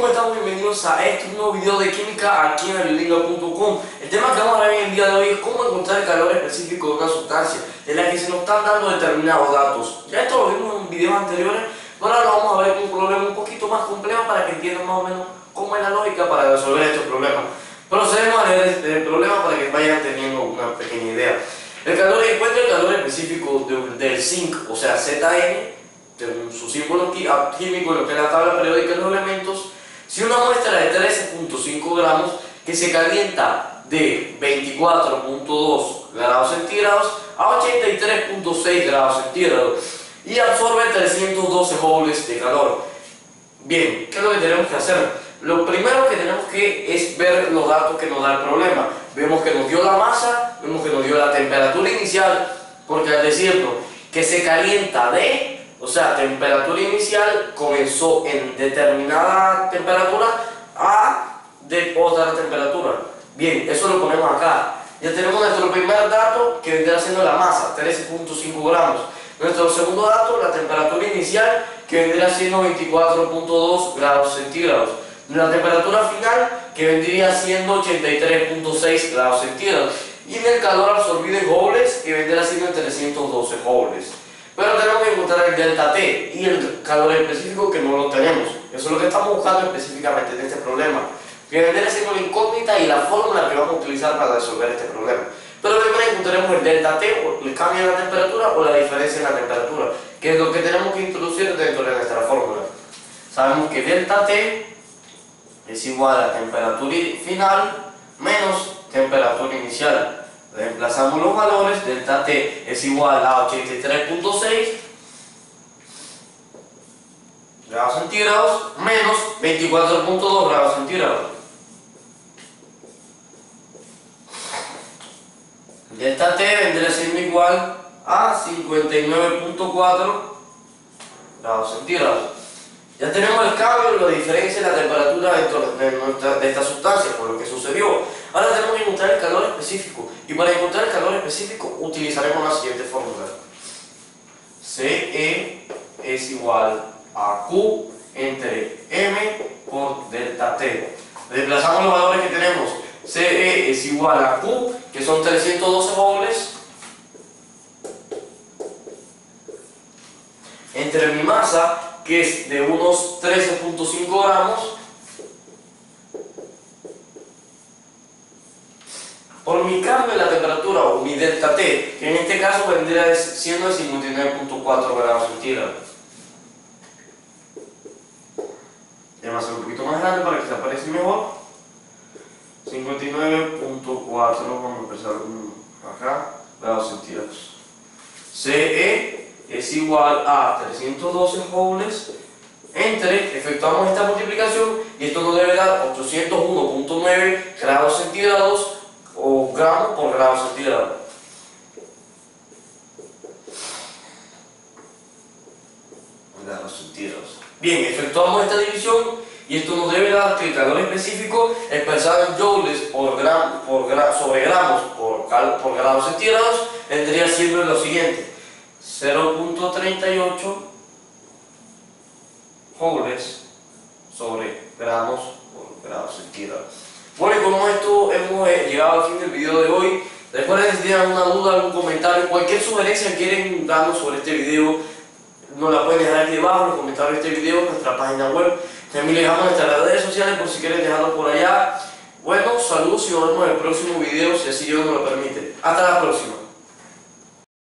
¿cómo estamos? Bienvenidos a este nuevo video de química aquí en ayudinga.com. El tema que vamos a ver en el día de hoy es cómo encontrar el calor específico de una sustancia de la que se nos están dando determinados datos. Ya esto lo vimos en videos anteriores, pero ahora lo vamos a ver con un problema un poquito más complejo para que entiendan más o menos cómo es la lógica para resolver estos problemas. Procedemos a leer el problema para que vayan teniendo una pequeña idea. Encuentra el calor específico del zinc, o sea ZN, su símbolo químico en lo que es la tabla periódica de los elementos, si una muestra de 13.5 gramos que se calienta de 24.2 grados centígrados a 83.6 grados centígrados y absorbe 312 joules de calor. Bien, ¿qué es lo que tenemos que hacer? Lo primero que tenemos que es ver los datos que nos da el problema. Vemos que nos dio la masa, vemos que nos dio la temperatura inicial, porque al decirnos que se calienta de, o sea, temperatura inicial comenzó en determinada temperatura a de otra temperatura. Bien, eso lo ponemos acá. Ya tenemos nuestro primer dato que vendrá siendo la masa, 13.5 gramos. Nuestro segundo dato, la temperatura inicial, que vendría siendo 24.2 grados centígrados. La temperatura final, que vendría siendo 83.6 grados centígrados. Y el calor absorbido en joules, que vendría siendo 312 joules. Pero tenemos que encontrar el delta T y el calor específico, que no lo tenemos. Eso es lo que estamos buscando específicamente en este problema, que vendría siendo la incógnita y la fórmula que vamos a utilizar para resolver este problema. Pero primero encontraremos el delta T, o el cambio en la temperatura o la diferencia en la temperatura, que es lo que tenemos que introducir dentro de nuestra fórmula. Sabemos que delta T es igual a temperatura final menos temperatura inicial. Reemplazamos los valores, delta T es igual a 83.6 grados centígrados menos 24.2 grados centígrados. Delta T vendría siendo igual a 59.4 grados centígrados. Ya tenemos el cambio, la diferencia en la temperatura dentro de esta sustancia, por lo que sucedió. Ahora tenemos que encontrar el calor específico. Y para encontrar el calor específico utilizaremos la siguiente fórmula. CE es igual a Q entre M por delta T. Reemplazamos los valores que tenemos. CE es igual a Q, que son 312 joules, entre mi masa, que es de unos 13.5 gramos, por mi cambio en la temperatura o mi delta T, que en este caso vendría siendo de 59.4 grados centígrados. Vamos a hacer un poquito más grande para que se aparezca mejor. 59.4, vamos a empezar acá, grados centígrados. CE es igual a 312 joules entre, efectuamos esta multiplicación y esto nos debe dar 801.9 grados centígrados o gramos por grado centígrado. Grados centígrados. Bien, efectuamos esta división y esto nos debe dar que el calor específico expresado en joules sobre gramos por grados centígrados vendría siendo lo siguiente: 0.38 joules sobre gramos por grados centígrados. Bueno, y como esto hemos llegado al fin del video de hoy. Recuerden, si tienen alguna duda, algún comentario, cualquier sugerencia que quieren darnos sobre este video, nos la pueden dejar aquí debajo en los comentarios de este video, en nuestra página web. También les dejamos nuestras redes sociales por si quieren dejarlo por allá. Bueno, saludos y nos vemos en el próximo video, si así Dios nos lo permite. Hasta la próxima.